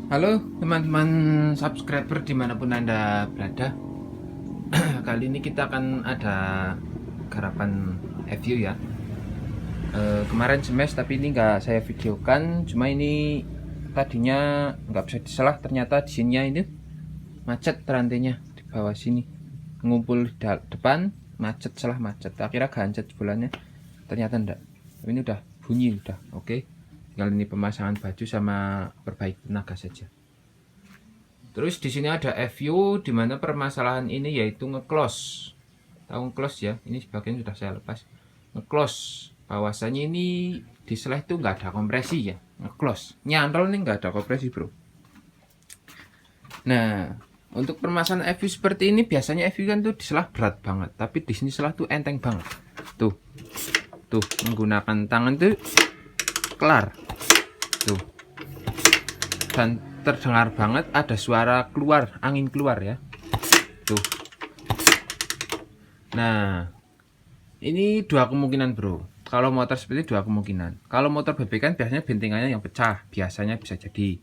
Halo teman-teman subscriber dimanapun Anda berada. Kali ini kita akan ada garapan FU ya. Kemarin smash tapi ini nggak saya videokan. Cuma ini tadinya nggak bisa diselah, ternyata di sini ini macet rantainya di bawah sini. Ngumpul di depan, macet selah macet. Akhirnya gancet bulannya, ternyata enggak. Ini udah bunyi udah oke. Tinggal ini pemasangan baju sama perbaiki tenaga saja. Terus di sini ada FU, di mana permasalahan ini yaitu ngeclose. Tahu ngeclose ya? Ini sebagian sudah saya lepas. Ngeclose. Bahwasanya ini di selah itu nggak ada kompresi ya. Ngeclose. Nyantol nih nggak ada kompresi bro. Nah, untuk permasalahan FU seperti ini biasanya FU kan tuh di selah berat banget, tapi di sini selah tuh enteng banget. Tuh, tuh menggunakan tangan tuh kelar. Tuh. Dan terdengar banget ada suara keluar, angin keluar ya. Tuh. Nah, ini dua kemungkinan bro. Kalau motor seperti dua kemungkinan. Kalau motor bebek kan biasanya bentingannya yang pecah, biasanya bisa jadi.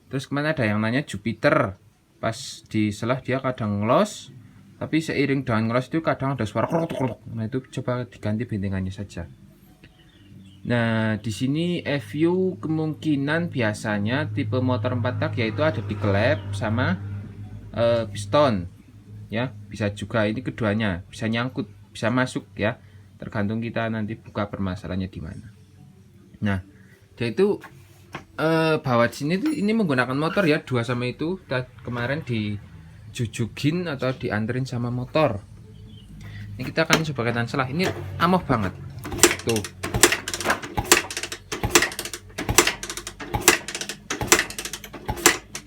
Terus kemana ada yang nanya Jupiter, pas di selah dia kadang ngelos, tapi seiring dengan ngelos itu kadang ada suara krok. Nah itu coba diganti bentingannya saja. Nah, di sini FU kemungkinan biasanya tipe motor 4 tak yaitu ada di klep sama piston. Ya, bisa juga ini keduanya, bisa nyangkut, bisa masuk ya. Tergantung kita nanti buka permasalahannya di mana. Nah, dia itu bawa di sini ini menggunakan motor ya, dua sama itu kemarin dijujugin atau dianterin sama motor. Ini kita akan coba kaitan selah. Ini amoh banget. Tuh.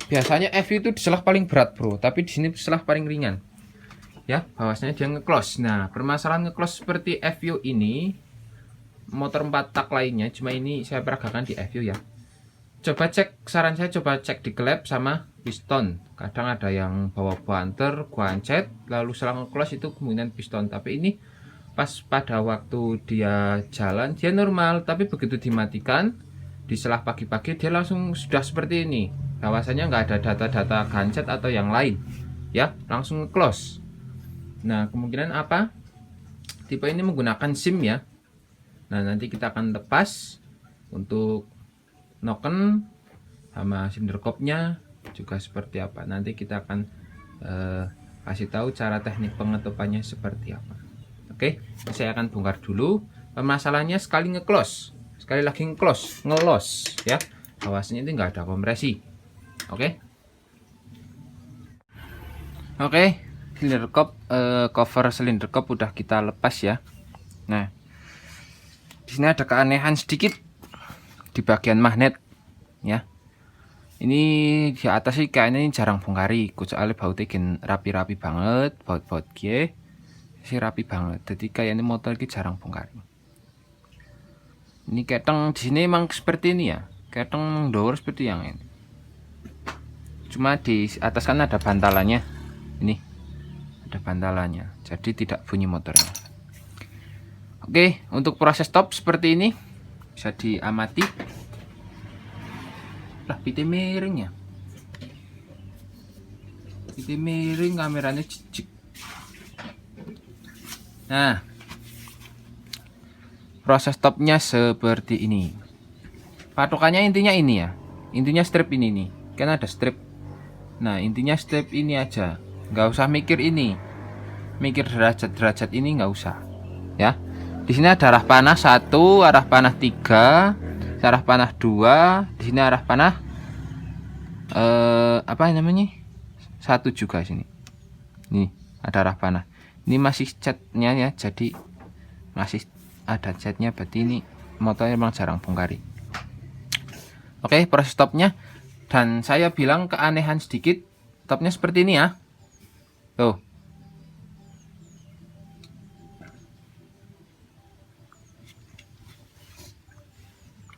Biasanya FU itu diselah paling berat bro, tapi di sini diselah paling ringan. Ya, bahwasanya dia ngeclose. Nah, permasalahan ngeclose seperti FU ini, motor 4 tak lainnya, cuma ini saya peragakan di FU ya. Coba cek, saran saya coba cek di klep sama piston. Kadang ada yang bawa banter, guancet, lalu selang ngeclose itu kemungkinan piston. Tapi ini pas pada waktu dia jalan, dia normal, tapi begitu dimatikan, di selah pagi-pagi dia langsung sudah seperti ini. Bahwasanya nggak ada data-data gancet atau yang lain ya, langsung close. Nah kemungkinan apa, tipe ini menggunakan SIM ya. Nah nanti kita akan lepas untuk noken sama cylinder kopnya juga seperti apa, nanti kita akan kasih tahu cara teknik pengetupannya seperti apa. Oke, saya akan bongkar dulu permasalahannya. Sekali ngeclose, sekali lagi ngeclose, ngelos ya, awasnya itu nggak ada kompresi. Oke. Oke, cylinder cup, cover cylinder cup udah kita lepas ya. Nah, di sini ada keanehan sedikit di bagian magnet ya. Ini di atas sih kayaknya ini jarang bongkari, soalnya bautnya rapi-rapi banget, baut-baut gie sih rapi banget. Jadi kayak ini motor ini jarang bongkari. Ini keteng di sini emang seperti ini ya, keteng door seperti yang ini. Cuma di atas kan ada bantalannya, ini ada bantalannya, jadi tidak bunyi motornya. Oke, untuk proses stop seperti ini bisa diamati. Lah piti miring ya, piti miring, kameranya jijik. Nah, proses stopnya seperti ini. Patokannya intinya ini ya, intinya strip ini nih, kan ada strip. Nah intinya strip ini aja, nggak usah mikir ini, mikir derajat ini nggak usah ya. Di sini ada arah panah 1, arah panah 3, arah panah 2, di sini arah panah apa namanya 1 juga sini. Nih ada arah panah, ini masih catnya ya, jadi masih ada catnya, berarti ini motornya memang jarang bongkari. Oke, proses stopnya. Dan saya bilang keanehan sedikit, stopnya seperti ini ya. Tuh.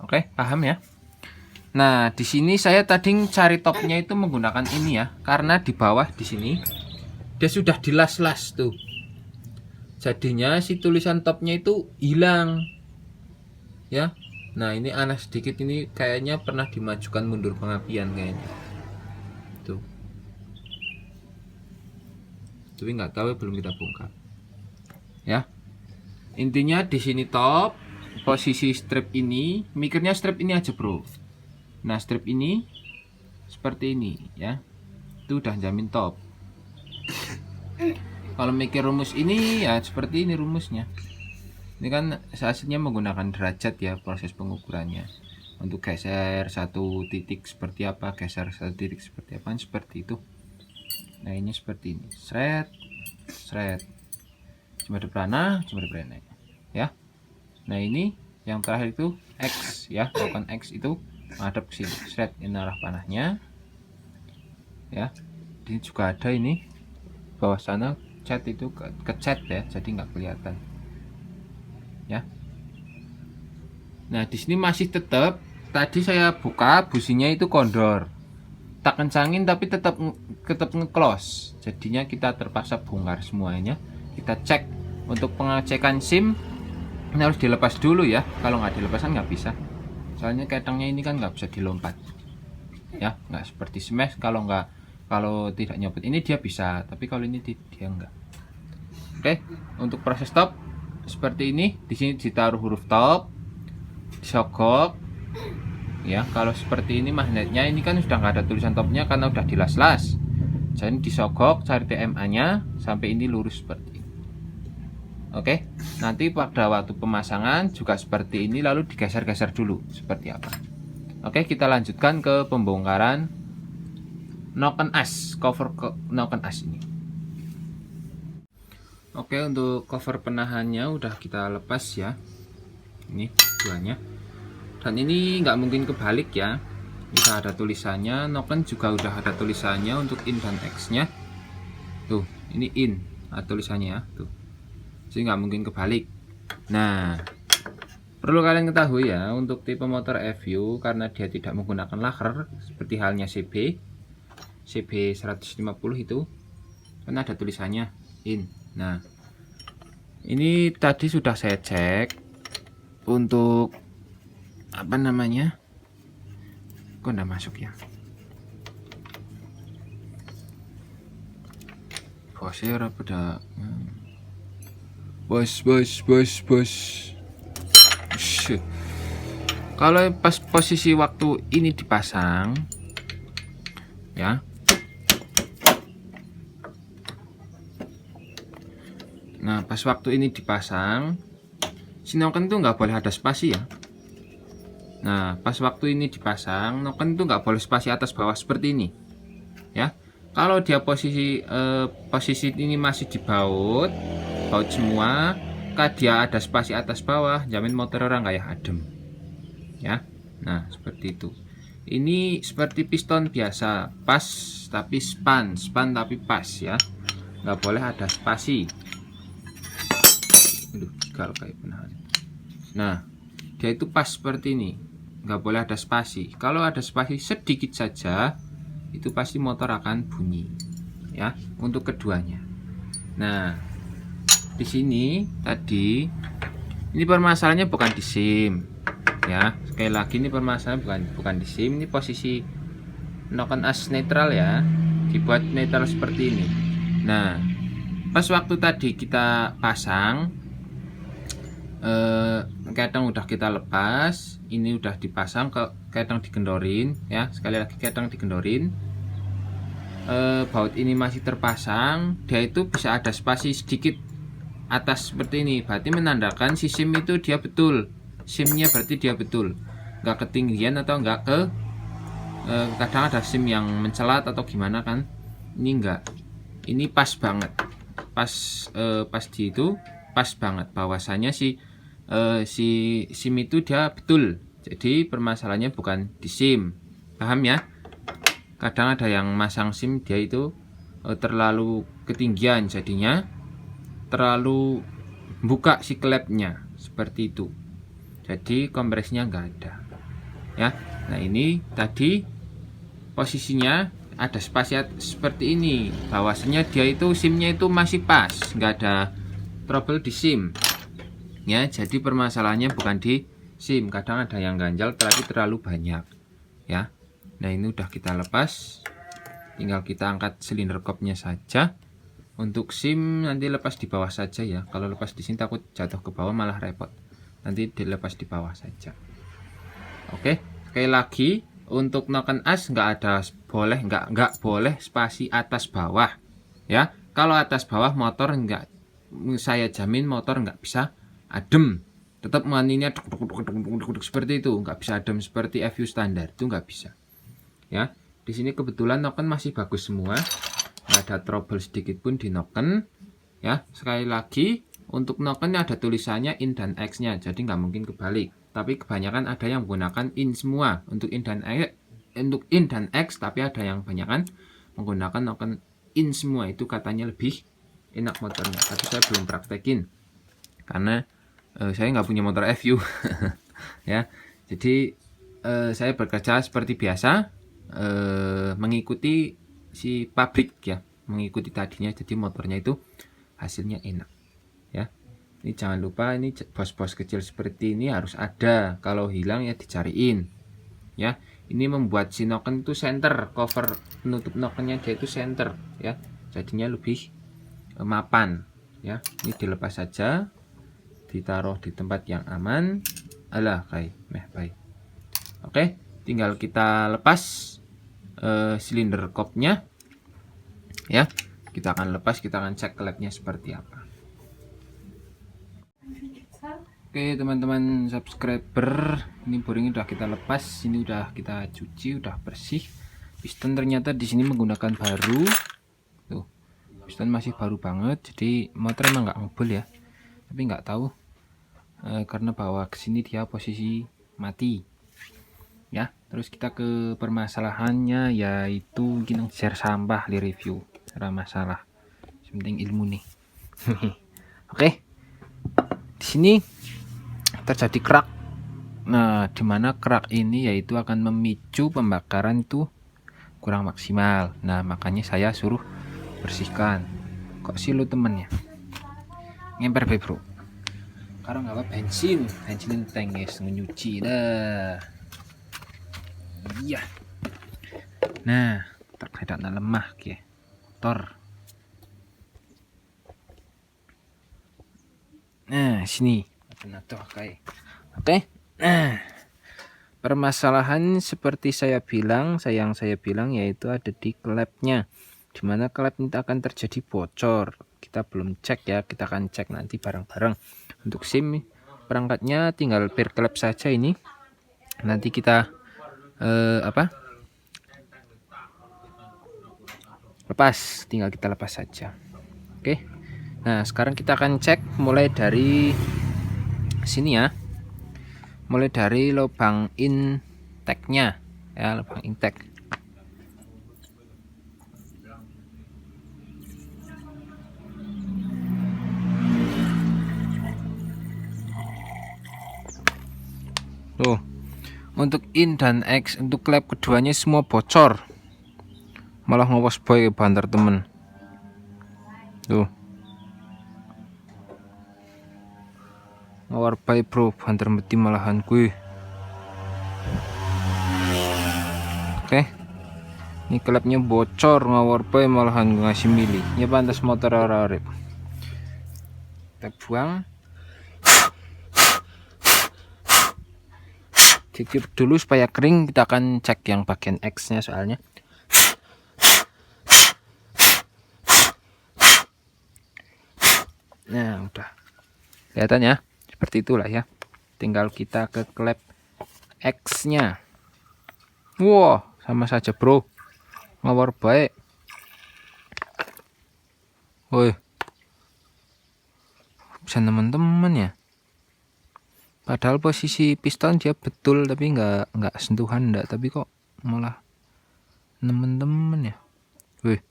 Oke, paham ya? Nah, di sini saya tadi cari topnya itu menggunakan ini ya, karena di bawah di sini dia sudah dilas-las tuh. Jadinya si tulisan topnya itu hilang. Ya. Nah ini aneh sedikit, ini kayaknya pernah dimajukan mundur pengapian kayaknya tuh, tapi nggak tahu, belum kita bongkar ya. Intinya di sini top posisi strip ini, mikirnya strip ini aja bro. Nah strip ini seperti ini ya, itu udah jamin top. Kalau mikir rumus ini ya seperti ini rumusnya. Ini kan hasilnya menggunakan derajat ya proses pengukurannya. Untuk geser satu titik seperti apa, geser satu titik seperti apa, seperti itu. Nah ini seperti ini, seret seret, cuma depanah ya. Nah ini yang terakhir itu X ya, bukan X itu menghadap ke sini, seret, ini arah panahnya ya. Ini juga ada ini bawah sana cat itu ke cat ya, jadi nggak kelihatan ya. Nah di sini masih tetap, tadi saya buka businya itu kondor, tak kencangin tapi tetap nge-close, jadinya kita terpaksa bongkar semuanya. Kita cek untuk pengecekan SIM ini harus dilepas dulu ya, kalau nggak dilepas kan nggak bisa, soalnya ketangnya ini kan nggak bisa dilompat ya, nggak seperti smash. Kalau tidak nyopot ini dia bisa, tapi kalau ini dia enggak. Oke, untuk proses top seperti ini. Di sini ditaruh huruf top, disogok ya. Kalau seperti ini magnetnya ini kan sudah nggak ada tulisan topnya karena udah dilas-las, jadi disogok, cari TMA nya sampai ini lurus seperti ini. Oke, nanti pada waktu pemasangan juga seperti ini, lalu digeser-geser dulu seperti apa. Oke, kita lanjutkan ke pembongkaran noken as, cover noken as ini. Oke, untuk cover penahannya udah kita lepas ya, ini duanya. Dan ini nggak mungkin kebalik ya, bisa ada tulisannya. Noken juga udah ada tulisannya untuk in dan X nya tuh, ini in ada tulisannya ya tuh, jadi nggak mungkin kebalik. Nah perlu kalian ketahui ya, untuk tipe motor FU karena dia tidak menggunakan lacquer seperti halnya CB 150 itu kan ada tulisannya in. Nah ini tadi sudah saya cek untuk apa namanya, kok enggak masuk ya, bosnya pada bos. Kalau pas posisi waktu ini dipasang ya, nah pas waktu ini dipasang sinoken tuh nggak boleh ada spasi ya. Nah pas waktu ini dipasang noken tuh nggak boleh spasi atas bawah seperti ini ya. Kalau dia posisi ini masih di baut semua, dia ada spasi atas bawah, jamin motor orang kayak adem ya. Nah seperti itu. Ini seperti piston biasa, pas tapi span tapi pas ya, nggak boleh ada spasi. Aduh, kalau kayak penahan. Nah dia itu pas seperti ini, nggak boleh ada spasi. Kalau ada spasi sedikit saja itu pasti motor akan bunyi ya, untuk keduanya. Nah di sini tadi ini permasalahannya bukan di SIM ya, sekali lagi ini permasalahan bukan di SIM. Ini posisi noken as netral ya, dibuat netral seperti ini. Nah pas waktu tadi kita pasang ketang udah kita lepas, ini udah dipasang, ke ketang digendorin ya, sekali lagi ketang digendorin. Baut ini masih terpasang, dia itu bisa ada spasi sedikit atas seperti ini, berarti menandakan si SIM itu dia betul, SIM-nya berarti dia betul, nggak ketinggian atau nggak ke kadang ada SIM yang mencelat atau gimana kan, ini enggak, ini pas banget, pas di itu pas banget bahwasanya si SIM itu dia betul. Jadi permasalahannya bukan di SIM, paham ya? Kadang ada yang masang SIM dia itu terlalu ketinggian, jadinya terlalu buka si klepnya seperti itu, jadi kompresinya nggak ada ya. Nah ini tadi posisinya ada spasi seperti ini, bahwasanya dia itu SIM-nya itu masih pas, nggak ada trouble di SIM ya. Jadi permasalahannya bukan di SIM. Kadang ada yang ganjal tapi terlalu banyak ya. Nah ini udah kita lepas, tinggal kita angkat silinder kopnya saja. Untuk SIM nanti lepas di bawah saja ya. Kalau lepas di sini takut jatuh ke bawah malah repot. Nanti dilepas di bawah saja. Oke, sekali lagi untuk noken as nggak boleh spasi atas bawah ya. Kalau atas bawah motor nggak, saya jamin motor nggak bisa adem. Tetap maninya seperti itu, nggak bisa adem seperti FU standar, itu nggak bisa ya. Di sini kebetulan noken masih bagus semua, nggak ada trouble sedikit pun di noken ya. Sekali lagi untuk noken ada tulisannya in dan X nya, jadi nggak mungkin kebalik. Tapi kebanyakan ada yang menggunakan in semua untuk in dan X, tapi ada yang kebanyakan menggunakan noken in semua, itu katanya lebih enak motornya. Tapi saya belum praktekin karena saya nggak punya motor FU ya. Jadi saya bekerja seperti biasa, mengikuti si pabrik ya, mengikuti tadinya, jadi motornya itu hasilnya enak ya. Ini jangan lupa, ini bos-bos kecil seperti ini harus ada, kalau hilang ya dicariin ya. Ini membuat si noken itu center, cover penutup nokennya dia itu center ya, jadinya lebih mapan ya. Ini dilepas saja, ditaruh di tempat yang aman. Alah kayak baik. Oke, tinggal kita lepas silinder kopnya ya. Kita akan lepas, kita akan cek klepnya seperti apa. Oke teman-teman subscriber, ini boring udah kita lepas, ini udah kita cuci, udah bersih. Piston ternyata di sini menggunakan baru, tuh piston masih baru banget, jadi motor emang nggak ngebul ya. Tapi nggak tahu karena bawa ke sini dia posisi mati ya. Terus kita ke permasalahannya, yaitu gini, share sampah di review, ada masalah, penting ilmu nih. Oke, di sini terjadi kerak. Nah, dimana kerak ini yaitu akan memicu pembakaran itu kurang maksimal. Nah, makanya saya suruh bersihkan. Kok silu temennya ngemper be bro, karena nggak apa bensin tank guys, nyuci dah. Iya. Nah, terkadang lemah ya motor. Nah, sini Oke. Nah, permasalahan seperti saya bilang yaitu ada di klepnya, dimana klep ini akan terjadi bocor. Kita belum cek ya, kita akan cek nanti bareng-bareng. Untuk SIM perangkatnya tinggal per klep saja, ini nanti kita lepas, tinggal kita lepas saja. Oke, nah sekarang kita akan cek mulai dari sini ya, mulai dari lubang intake-nya ya, lubang intake. Tuh, untuk in dan X, untuk klep keduanya semua bocor, malah ngawas boy banter temen. Tuh, ngawar baik bro, banter meti malahan gue. Oke, ini klepnya bocor, ngawar baik malahan ngasih milih. Ini pantas motor arep. Kita buang, cuci dulu supaya kering. Kita akan cek yang bagian X nya soalnya. Nah udah kelihatan ya, seperti itulah ya. Tinggal kita ke klep X nya. Wow, sama saja bro, ngawar baik. Woi, bisa teman-teman ya. Padahal posisi piston dia betul, tapi nggak sentuhan enggak, tapi kok malah teman-teman ya. Woi,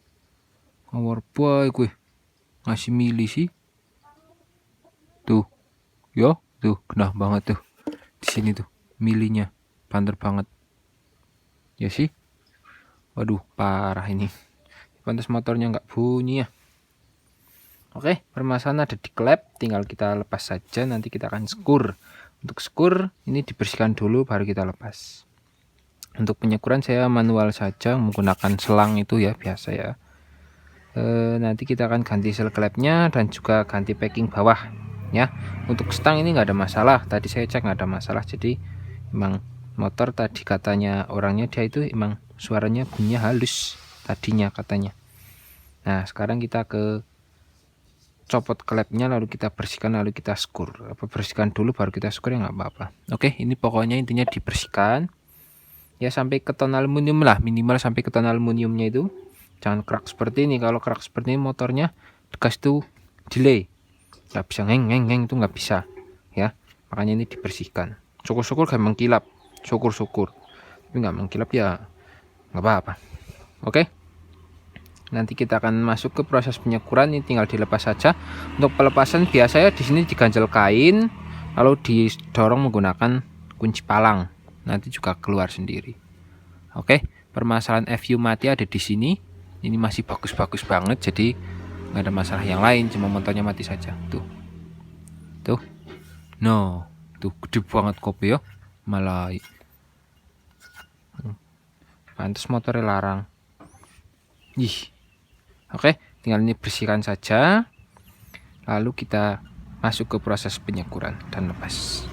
ngawar baik gue, ngasih milih sih. Tuh, yo, tuh kena banget tuh di sini tuh, milinya banter banget ya sih. Waduh parah ini, pantas motornya nggak bunyi ya. Oke, permasalahan ada di klep, tinggal kita lepas saja, nanti kita akan skur Untuk skur ini dibersihkan dulu baru kita lepas. Untuk penyekuran saya manual saja menggunakan selang itu ya, biasa ya. Nanti kita akan ganti seal klepnya dan juga ganti packing bawah ya. Untuk stang ini nggak ada masalah, tadi saya cek nggak ada masalah. Jadi emang motor tadi katanya orangnya dia itu emang suaranya bunyinya halus tadinya katanya. Nah sekarang kita ke copot klepnya, lalu kita bersihkan, lalu kita skur. Bersihkan dulu baru kita skur ya nggak apa-apa. Oke, ini pokoknya intinya dibersihkan ya sampai ke ton aluminium lah, minimal sampai ke ton aluminiumnya itu. Jangan kerak seperti ini. Kalau kerak seperti ini motornya gas tuh delay, nggak bisa ngeng itu nggak bisa ya. Makanya ini dibersihkan. Syukur-syukur kayak mengkilap, syukur-syukur. Tapi nggak mengkilap ya nggak apa-apa. Oke. Nanti kita akan masuk ke proses penyekuran, ini tinggal dilepas saja. Untuk pelepasan biasanya di sini diganjel kain, lalu didorong menggunakan kunci palang. Nanti juga keluar sendiri. Oke, permasalahan FU mati ada di sini. Ini masih bagus-bagus banget, jadi nggak ada masalah yang lain, cuma motornya mati saja. Tuh, no, tuh gede banget kopi ya, malah. Pantes motornya larang. Ih. Oke, tinggal ini bersihkan saja. Lalu kita masuk ke proses penyekuran dan lepas.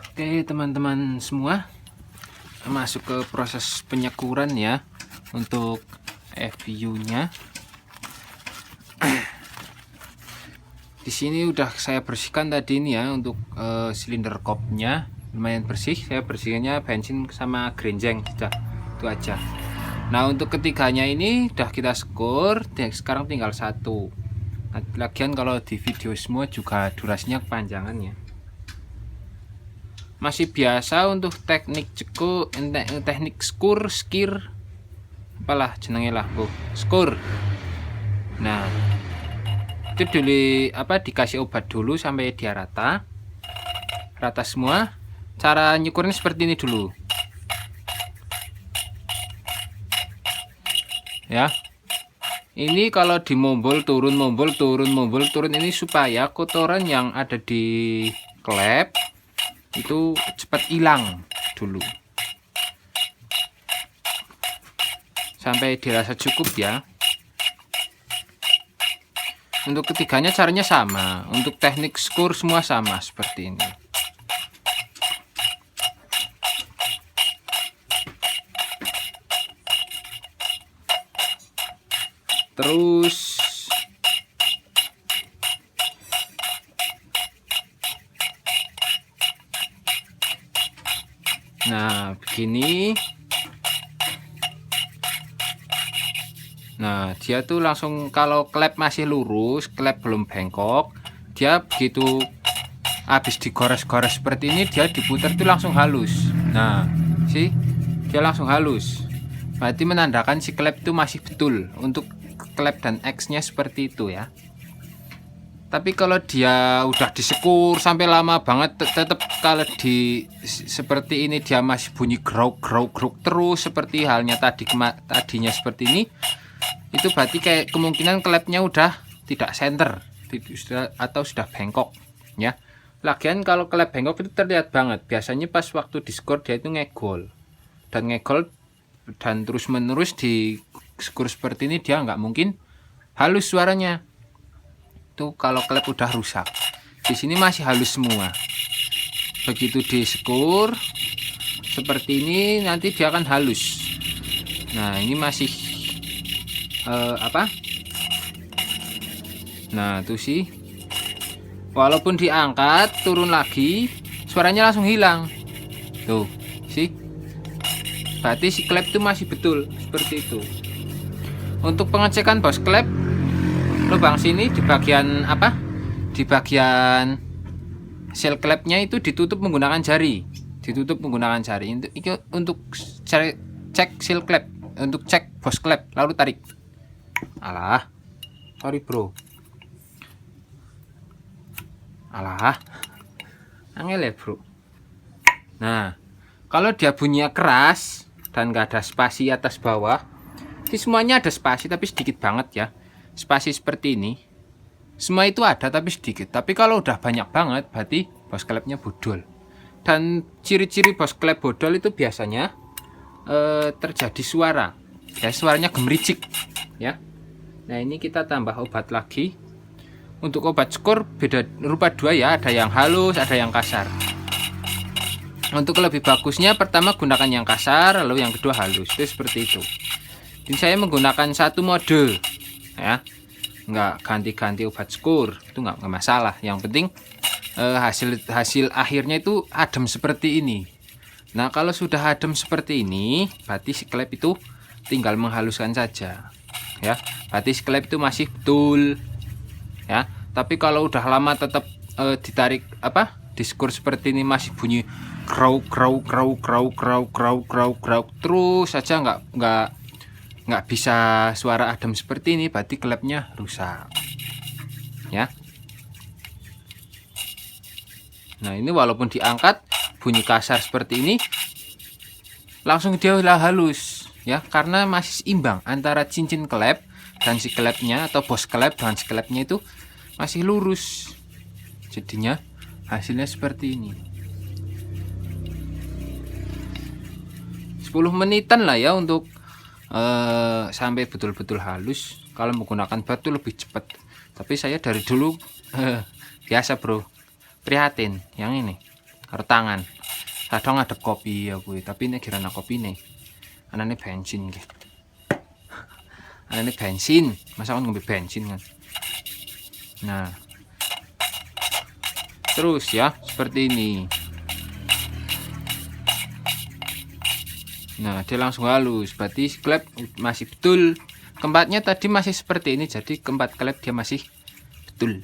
Oke, teman-teman semua, masuk ke proses penyekuran ya untuk FU-nya. Di sini udah saya bersihkan tadi ini ya untuk silinder kopnya, lumayan bersih. Saya bersihkannya bensin sama grenjeng sudah, itu aja. Nah untuk ketiganya ini udah kita skur, sekarang tinggal satu. Nah, lagian kalau di video semua juga durasinya kepanjangan ya. Masih biasa untuk teknik ceku, teknik skur, skir, apalah jenenge lah bu, skur. Nah itu dulu dikasih obat dulu sampai dia rata semua. Cara nyukurnya seperti ini dulu. Ya, ini kalau di mombol turun ini supaya kotoran yang ada di klep itu cepat hilang dulu sampai dirasa cukup ya. Untuk ketiganya caranya sama, untuk teknik skur semua sama seperti ini. Terus nah begini. Nah dia tuh langsung, kalau klep masih lurus, klep belum bengkok, dia begitu habis digores-gores seperti ini, dia diputar tuh langsung halus. Nah sih, dia langsung halus, berarti menandakan si klep itu masih betul untuk klep dan X nya seperti itu ya. Tapi kalau dia udah disekur sampai lama banget, tetap kalau di seperti ini dia masih bunyi grok terus seperti halnya tadinya seperti ini, itu berarti kayak kemungkinan klepnya udah tidak center atau sudah bengkok ya. Lagian kalau klep bengkok itu terlihat banget, biasanya pas waktu diskor dia itu ngegol dan terus menerus di skor seperti ini, dia nggak mungkin halus suaranya tuh kalau klep udah rusak. Di sini masih halus semua. Begitu di skor seperti ini nanti dia akan halus. Nah ini masih nah tuh sih, walaupun diangkat turun lagi suaranya langsung hilang tuh sih, berarti si klep itu masih betul seperti itu. Untuk pengecekan bos klep, lubang sini di bagian di bagian seal klepnya itu ditutup menggunakan jari, untuk cek seal klep, untuk cek bos klep, lalu tarik. Alah, sorry bro, angel ya bro. Nah kalau dia bunyinya keras dan nggak ada spasi atas bawah, di semuanya ada spasi tapi sedikit banget ya, spasi seperti ini. Semua itu ada tapi sedikit. Tapi kalau udah banyak banget berarti bos klepnya bodol. Dan ciri-ciri bos klep bodol itu biasanya terjadi suara. Ya, suaranya gemericik ya. Nah, ini kita tambah obat lagi. Untuk obat skor beda rupa dua ya, ada yang halus, ada yang kasar. Untuk lebih bagusnya pertama gunakan yang kasar, lalu yang kedua halus. Itu seperti itu. Ini saya menggunakan satu mode ya. Nggak ganti-ganti obat skor, itu nggak masalah. Yang penting hasil akhirnya itu adem seperti ini. Nah, kalau sudah adem seperti ini, berarti si klep itu tinggal menghaluskan saja ya. Berarti si klep itu masih betul ya. Tapi kalau udah lama tetap ditarik di skor seperti ini masih bunyi krau terus saja, nggak bisa suara adem seperti ini, berarti klepnya rusak ya. Nah, ini walaupun diangkat bunyi kasar seperti ini, langsung dia udah halus ya, karena masih imbang antara cincin klep dan si klepnya, atau bos klep dengan si klepnya itu masih lurus. Jadinya hasilnya seperti ini. 10 menitan lah ya untuk sampai betul-betul halus. Kalau menggunakan batu lebih cepat. Tapi saya dari dulu biasa bro, prihatin yang ini karo tangan. Kadang ada kopi ya gue, tapi ini kirana kopi nih. Anaknya bensin gitu. Anaknya bensin, masa kan ngombe bensin kan. Nah, terus ya seperti ini. Nah, dia langsung halus, berarti klep masih betul. Kempatnya tadi masih seperti ini, jadi keempat klep dia masih betul.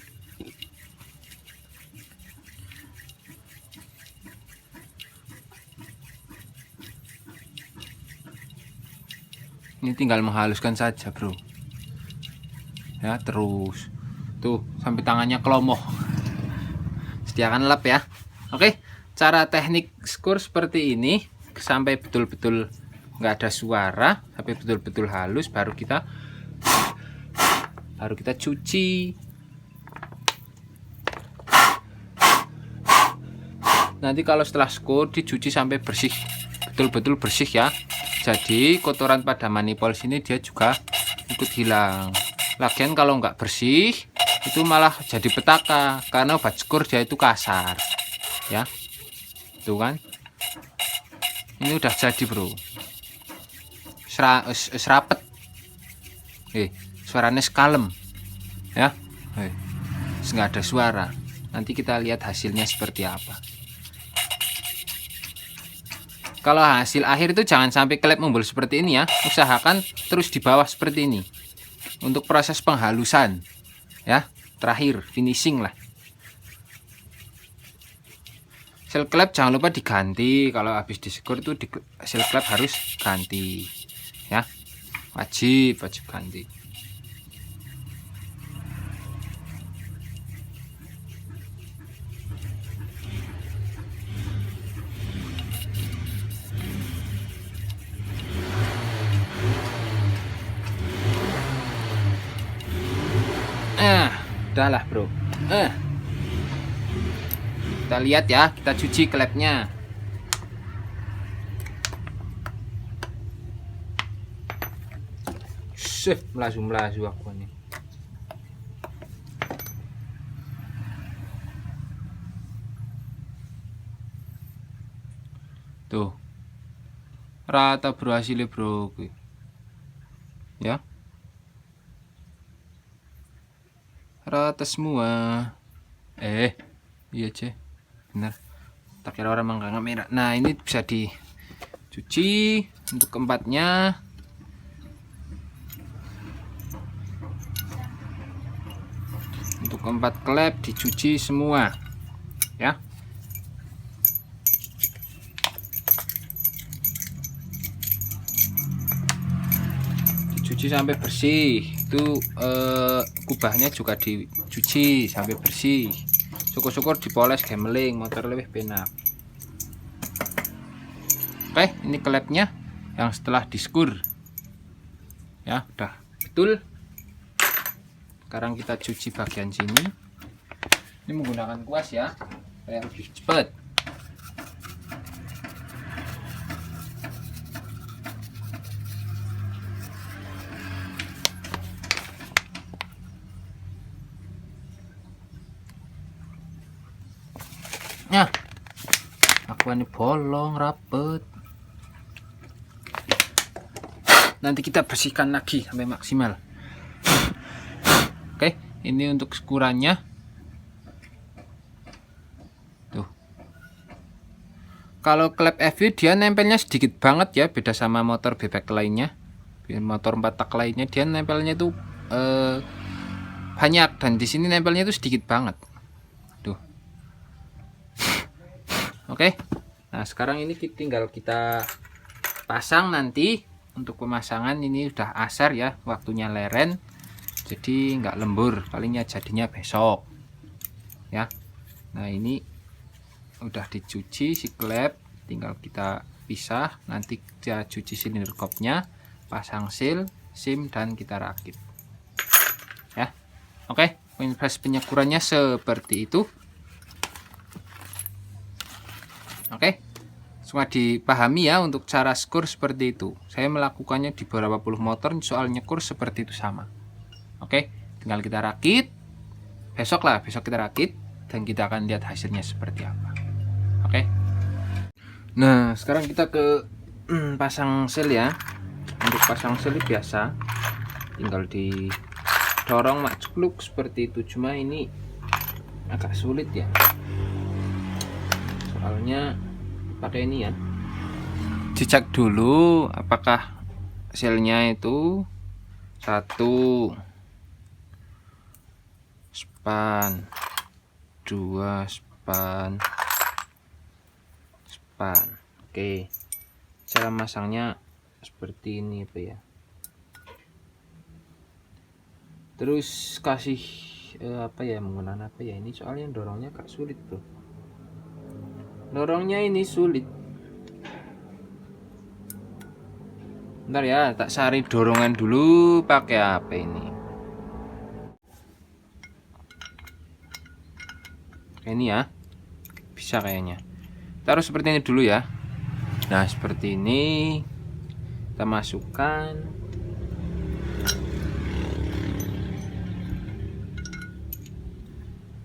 Ini tinggal menghaluskan saja bro ya. Terus tuh sampai tangannya kelomoh. Sediakan lap ya. Oke, cara teknik skor seperti ini sampai betul-betul nggak ada suara, sampai betul-betul halus, baru kita cuci. Nanti kalau setelah skor dicuci sampai bersih, betul-betul bersih ya. Jadi kotoran pada manifold sini dia juga ikut hilang. Lagian kalau nggak bersih itu malah jadi petaka, karena obat skor dia itu kasar ya. Tuh kan, ini udah jadi bro, serapet, suaranya kalem ya, nggak ada suara. Nanti kita lihat hasilnya seperti apa. Kalau hasil akhir itu jangan sampai klep membul seperti ini ya, usahakan terus di bawah seperti ini untuk proses penghalusan ya, terakhir finishing lah. Sel klep jangan lupa diganti, kalau habis diskor itu sel klep harus ganti ya, wajib ganti. Udahlah bro. Kita lihat ya, kita cuci klepnya. Melazu aku nih. Tuh, rata bro hasilnya bro ya, rata semua. Iya ceh, benar, tak kira orang mangga merah. Nah, ini bisa dicuci untuk keempatnya. Untuk keempat klep dicuci semua ya. Dicuci sampai bersih. Itu kubahnya juga dicuci sampai bersih. Syukur-syukur dipoles gemeling, motor lebih penak. Oke, ini klepnya yang setelah diskur ya, udah betul. Sekarang kita cuci bagian sini. Ini menggunakan kuas ya, supaya lebih cepat. Nah, aku ini bolong rapet. Nanti kita bersihkan lagi sampai maksimal. Oke, ini untuk ukurannya. Tuh. Kalau klep FU dia nempelnya sedikit banget ya, beda sama motor bebek lainnya. Motor 4 tak lainnya dia nempelnya tuh banyak, dan di sini nempelnya tuh sedikit banget. Tuh. Oke. Nah, sekarang ini tinggal kita pasang nanti. Untuk pemasangan ini udah asar ya, waktunya leren. Jadi nggak lembur, palingnya jadinya besok. Ya. Nah, ini udah dicuci si klep, tinggal kita pisah. Nanti kita cuci silinder kopnya, pasang seal, SIM, dan kita rakit. Ya. Oke, proses penyekurannya seperti itu. Oke, semua dipahami ya untuk cara skur seperti itu. Saya melakukannya di beberapa puluh motor, soal nyekur seperti itu sama. Oke, tinggal kita rakit. Besok kita rakit dan kita akan lihat hasilnya seperti apa. Oke. Nah, sekarang kita ke pasang seal ya. Untuk pasang seal biasa, tinggal didorong makluk seperti itu. Cuma ini agak sulit ya. Soalnya pakai ini ya, dicek dulu apakah selnya itu 1 span, 2 span. Oke, cara masangnya seperti ini apa ya, terus kasih apa ya, menggunakan apa ya, ini soalnya dorongnya agak sulit bro. Dorongnya ini sulit. Bentar ya, tak cari dorongan dulu pakai apa ini. Ini ya, bisa kayaknya. Taruh seperti ini dulu ya. Nah, seperti ini. Kita masukkan.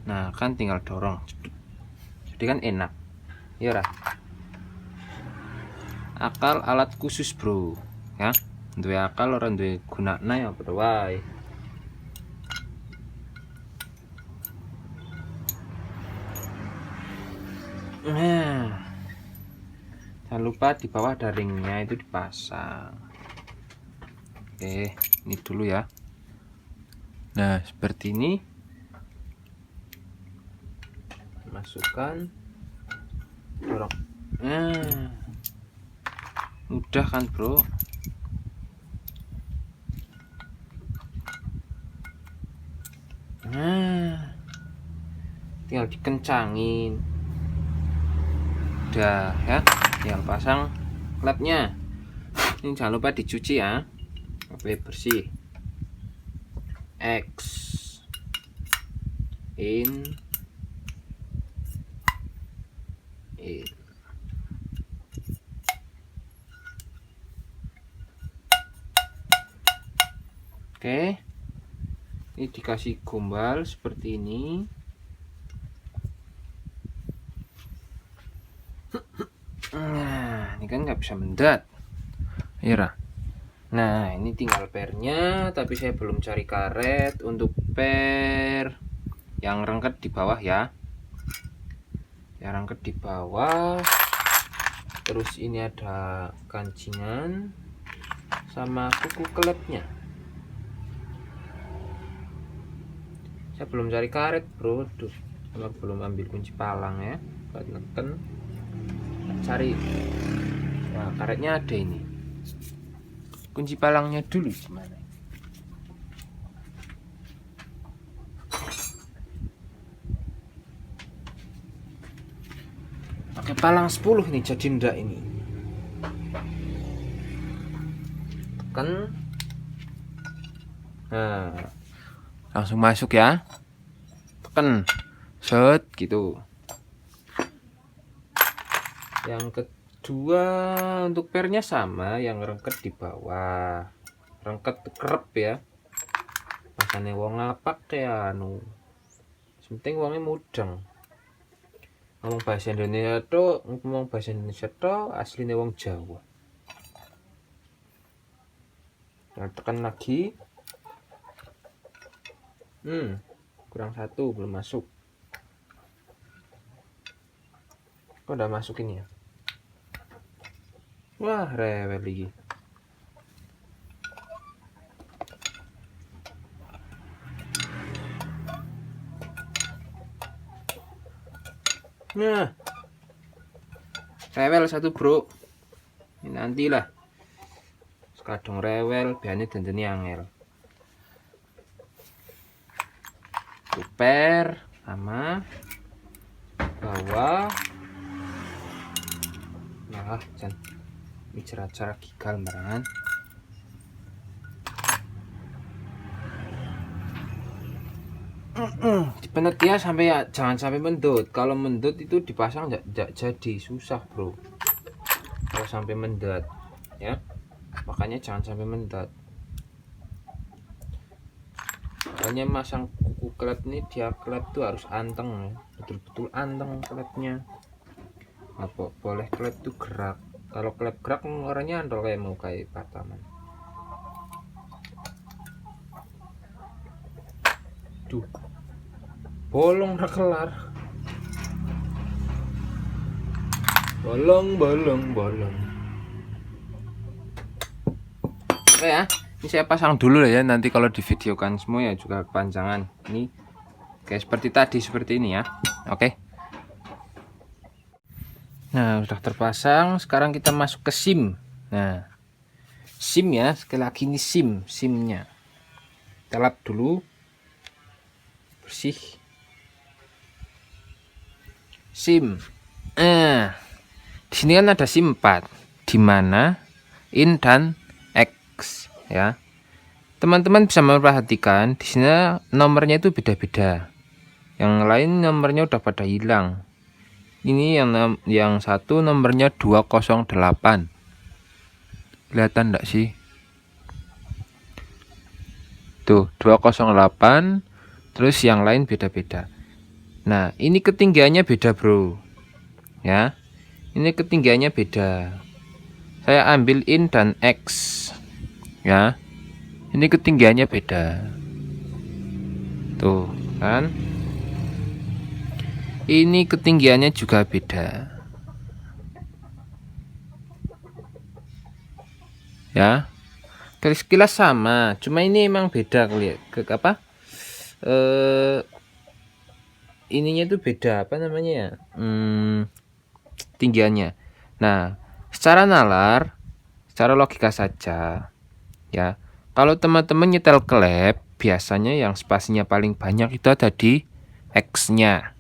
Nah, kan tinggal dorong. Jadi kan enak. Ya lah. Akal alat khusus bro ya, duwe akal orang duwe gunakna ya padha wae. Nah, jangan lupa di bawah ada ringnya itu dipasang. Oke, ini dulu ya. Nah, seperti ini. Masukkan, dorong. Nah, mudah kan bro. Nah, tinggal dikencangin. Udah ya, tinggal pasang klepnya. Ini jangan lupa dicuci ya, sampai bersih. X in. Oke, ini dikasih gombal seperti ini. Nah, ini kan nggak bisa mendat ya. Nah, ini tinggal pernya, tapi saya belum cari karet untuk per yang rengket di bawah ya. Yang rengket di bawah. Terus ini ada kancingan sama kuku klepnya. Saya belum cari karet bro, tuh, sama belum ambil kunci palang ya buat neken. Cari, nah karetnya ada ini, kunci palangnya dulu gimana. Pakai palang 10 nih jadi ndak ini. Tekan. Nah, langsung masuk ya, tekan set gitu. Yang kedua untuk pernya sama, yang rengket di bawah, rengket kerep ya, makanya wong ngapak ya anu, penting wongnya mudeng. Ngomong bahasa Indonesia tuh aslinya wong Jawa. Nah, tekan lagi. Kurang satu, belum masuk. Kok udah masuk ini ya? Wah, rewel lagi. Nah, rewel satu bro. Ini nantilah. Kadang rewel, biasanya dendeni angel. Super sama bawah. Nah, jangan bicara gigal barangan. Dipenet ya sampai ya, jangan sampai mendut. Kalau mendut itu dipasang enggak jadi, susah bro. Kalau sampai mendut ya, makanya jangan sampai mendut. Makanya masang kuku klep ini, dia klep tuh harus anteng ya, betul-betul anteng klepnya. Apa boleh klep tuh gerak. Kalau klep gerak orangnya andol kayak mau kayak pataman. Duh, bolong udah kelar. Bolong. Oke ya, ini saya pasang dulu ya. Nanti kalau divideokan semua ya juga kepanjangan. Ini kayak seperti tadi, seperti ini ya. Oke. Nah, sudah terpasang. Sekarang kita masuk ke SIM. Nah, SIM ya. Sekali lagi ini SIM-nya. Kita lap dulu. Bersih. SIM. Di sini kan ada SIM 4, di mana in dan X ya. Teman-teman bisa memperhatikan di sini nomornya itu beda-beda. Yang lain nomornya udah pada hilang. Ini yang satu nomornya 208. Kelihatan enggak sih? Tuh, 208. Terus yang lain beda-beda. Nah, ini ketinggiannya beda, bro. Ya. Ini ketinggiannya beda. Saya ambil in dan X. Ya. Ini ketinggiannya beda. Tuh, kan? Ini ketinggiannya juga beda. Ya. Sekilas sama, cuma ini emang beda ininya itu beda, apa namanya ya? Tinggiannya. Nah, secara nalar, secara logika saja ya, kalau teman-teman nyetel klep biasanya yang spasinya paling banyak itu ada di X-nya.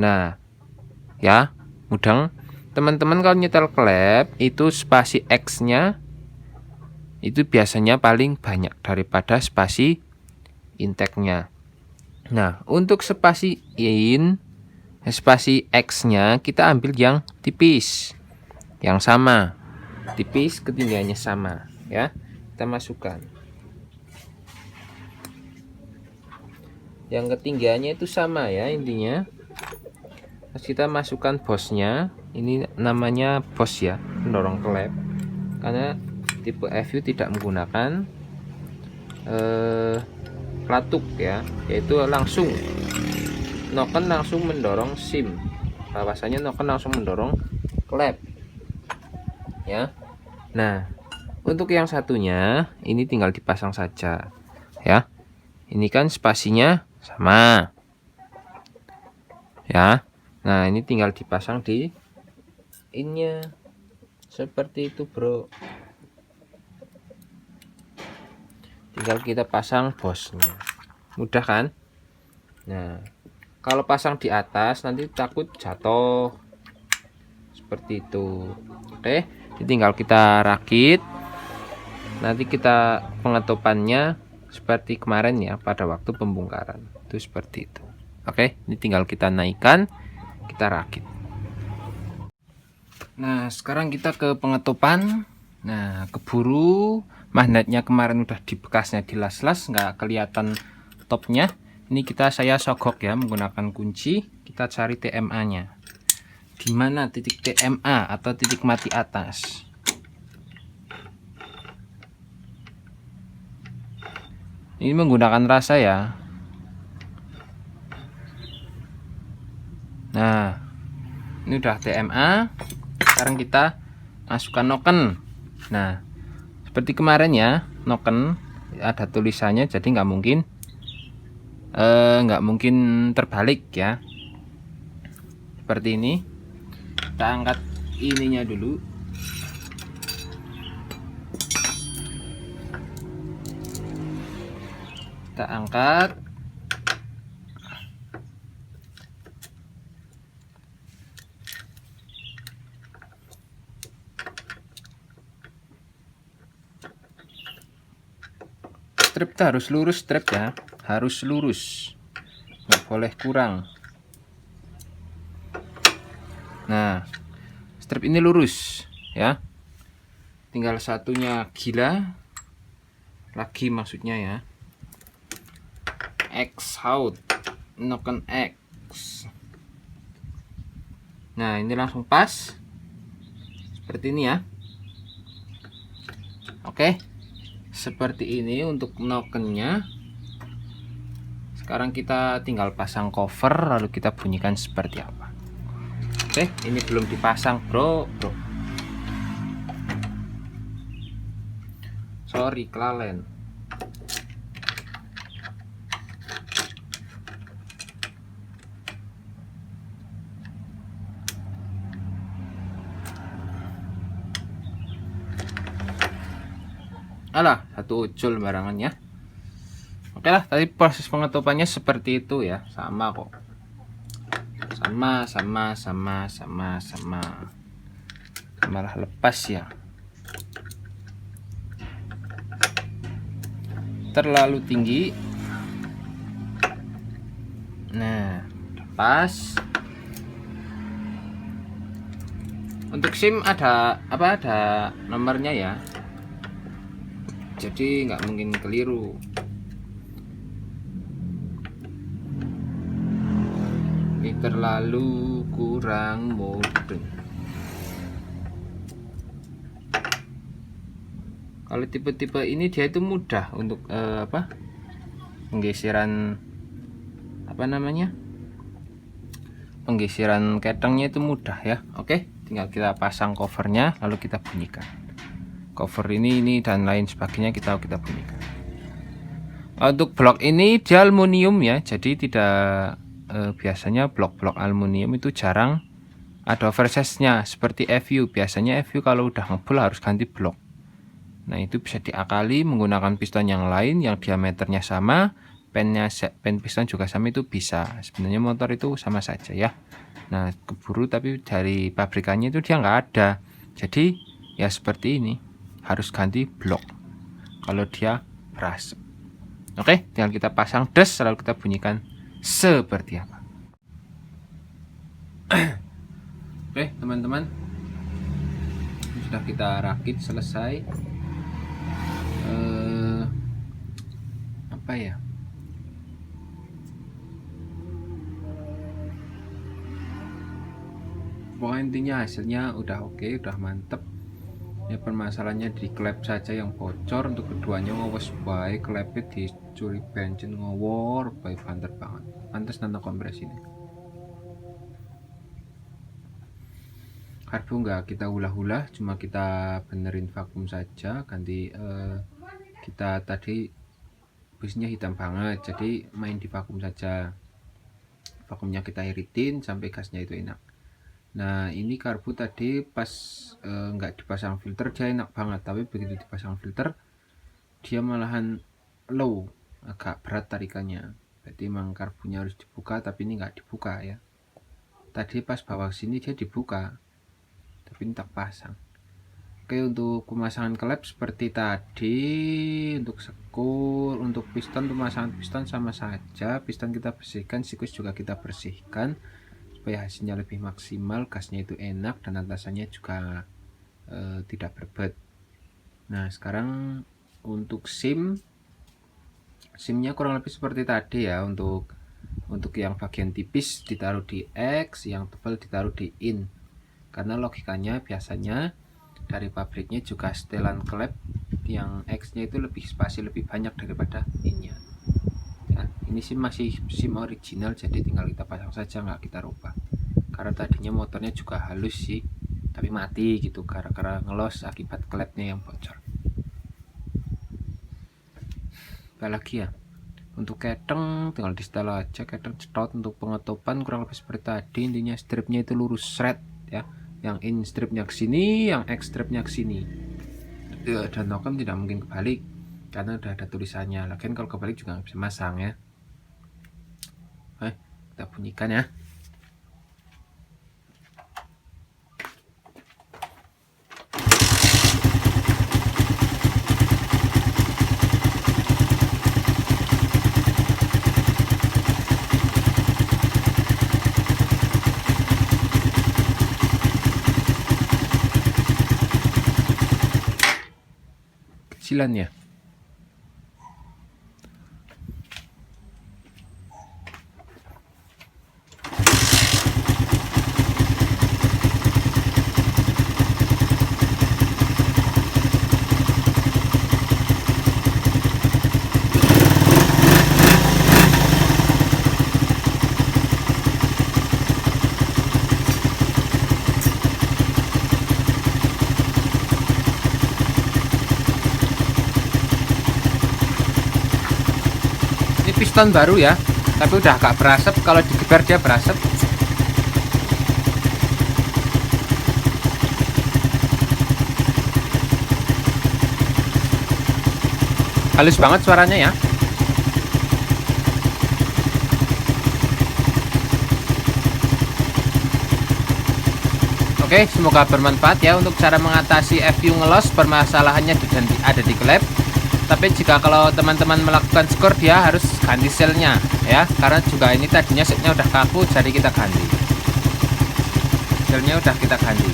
Nah ya, mudeng teman-teman kalau nyetel klep itu spasi X-nya itu biasanya paling banyak daripada spasi intake-nya. Nah, untuk spasi X-nya kita ambil yang tipis, yang sama, tipis, ketinggiannya sama ya. Kita masukkan yang ketinggiannya itu sama ya, intinya. Terus kita masukkan bosnya, ini namanya bos ya, pendorong klep, karena tipe FU tidak menggunakan pelatuk ya, yaitu langsung noken langsung mendorong SIM. Bahwasanya noken langsung mendorong klep ya. Nah, untuk yang satunya ini tinggal dipasang saja ya. Ini kan spasinya sama ya. Nah, ini tinggal dipasang di innya seperti itu, bro. Tinggal kita pasang bosnya, mudah kan? Nah, kalau pasang di atas nanti takut jatuh seperti itu. Oke, tinggal kita rakit. Nanti kita pengetupannya seperti kemarin ya, pada waktu pembongkaran itu seperti itu. Oke, ini tinggal kita naikkan, kita rakit. Nah, sekarang kita ke pengetupan. Nah, keburu magnetnya kemarin udah di bekasnya dilas-las, nggak kelihatan topnya. Ini saya sogok ya menggunakan kunci. Kita cari TMA nya. Di mana titik TMA atau titik mati atas? Ini menggunakan rasa ya. Nah, ini udah TMA. Sekarang kita masukkan noken. Nah, seperti kemarin ya, noken ada tulisannya, jadi nggak mungkin terbalik ya. Seperti ini. Kita angkat ininya dulu. Kita angkat. Strip harus lurus, strip ya, harus lurus, nggak boleh kurang. Nah, strip ini lurus ya, tinggal satunya gila lagi maksudnya ya, X out, noken X. Nah, ini langsung pas seperti ini ya. Oke, seperti ini untuk nokennya. Sekarang kita tinggal pasang cover, lalu kita bunyikan seperti apa. Oke, ini belum dipasang bro. Sorry, kelalen. Alah, satu ucul barangan ya. Oke lah, tadi proses pengetupannya seperti itu ya, sama kok. Sama. Malah lepas ya. Terlalu tinggi. Nah, pas. Untuk SIM ada apa? Ada nomornya ya. Jadi nggak mungkin keliru. Ini terlalu kurang modern. Kalau tipe-tipe ini dia itu mudah untuk penggeseran penggeseran ketengnya itu mudah ya. Oke, tinggal kita pasang covernya lalu kita bunyikan. Cover ini dan lain sebagainya kita bunyikan. Untuk blok ini dia aluminium ya, jadi tidak biasanya blok-blok aluminium itu jarang ada oversize-nya seperti FU. Biasanya FU kalau udah ngebul harus ganti blok. Nah, itu bisa diakali menggunakan piston yang lain yang diameternya sama, pen piston juga sama, itu bisa. Sebenarnya motor itu sama saja ya. Nah, keburu tapi dari pabrikannya itu dia nggak ada. Jadi ya seperti ini, harus ganti blok kalau dia keras. Oke, tinggal kita pasang des lalu kita bunyikan seperti apa. Oke teman-teman, sudah kita rakit selesai. Apa ya, pokoknya intinya hasilnya udah oke, udah mantep ya. Permasalahannya di klep saja yang bocor. Untuk keduanya ngowes baik, klepnya dicuri bensin ngowor baik, banter banget. Pantes nano kompres ini. Karbu nggak kita hula-hula, cuma kita benerin vakum saja. Ganti kita tadi busnya hitam banget, jadi main di vakum saja. Vakumnya kita iritin sampai gasnya itu enak. Nah, ini karbu tadi pas nggak dipasang filter dia enak banget, tapi begitu dipasang filter dia malahan low, agak berat tarikannya. Berarti emang karbunya harus dibuka, tapi ini nggak dibuka ya. Tadi pas bawah sini dia dibuka, tapi ini tak pasang. Oke, untuk pemasangan klep seperti tadi, untuk sekul, untuk piston, pemasangan piston sama saja. Piston kita bersihkan, sikus juga kita bersihkan supaya hasilnya lebih maksimal, gasnya itu enak dan antasannya juga tidak berbet. Nah, sekarang untuk SIM-nya kurang lebih seperti tadi ya. Untuk yang bagian tipis ditaruh di X, yang tebal ditaruh di in. Karena logikanya biasanya dari pabriknya juga setelan klep yang X-nya itu lebih spasi lebih banyak daripada in-nya. Ya, ini masih SIM original, jadi tinggal kita pasang saja, nggak kita rubah. Karena tadinya motornya juga halus sih, tapi mati gitu gara-gara ngelos akibat klepnya yang bocor. Lagi ya, untuk keteng tinggal di setel aja, keteng cetot. Untuk pengetupan kurang lebih seperti tadi, intinya stripnya itu lurus shred ya, yang in stripnya ke sini, yang X stripnya ke sini. Dan nokem tidak mungkin kebalik karena udah ada tulisannya. Lagian kalau kebalik juga nggak bisa masang ya. Kita bunyikan ya. Kecilannya. Ini piston baru ya, tapi udah agak berasap. Kalau digeber dia berasap. Halus banget suaranya ya. Oke, semoga bermanfaat ya untuk cara mengatasi FU ngelos. Permasalahannya ada di klep. Tapi jika kalau teman-teman melakukan skor, dia harus ganti selnya ya, karena juga ini tadinya setnya udah kaku, jadi kita ganti selnya, udah kita ganti.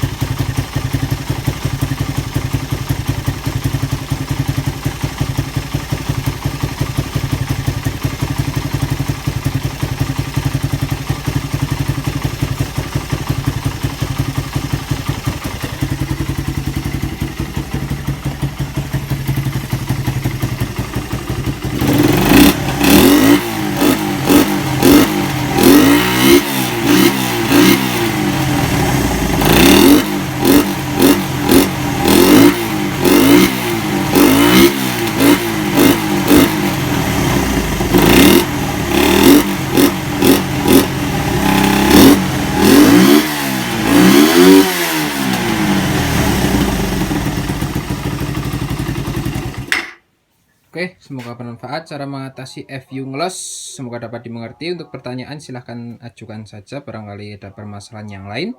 Oke, semoga bermanfaat cara mengatasi FU ngelos. Semoga dapat dimengerti. Untuk pertanyaan silahkan ajukan saja, barangkali ada permasalahan yang lain.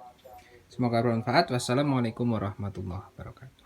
Semoga bermanfaat. Wassalamualaikum warahmatullahi wabarakatuh.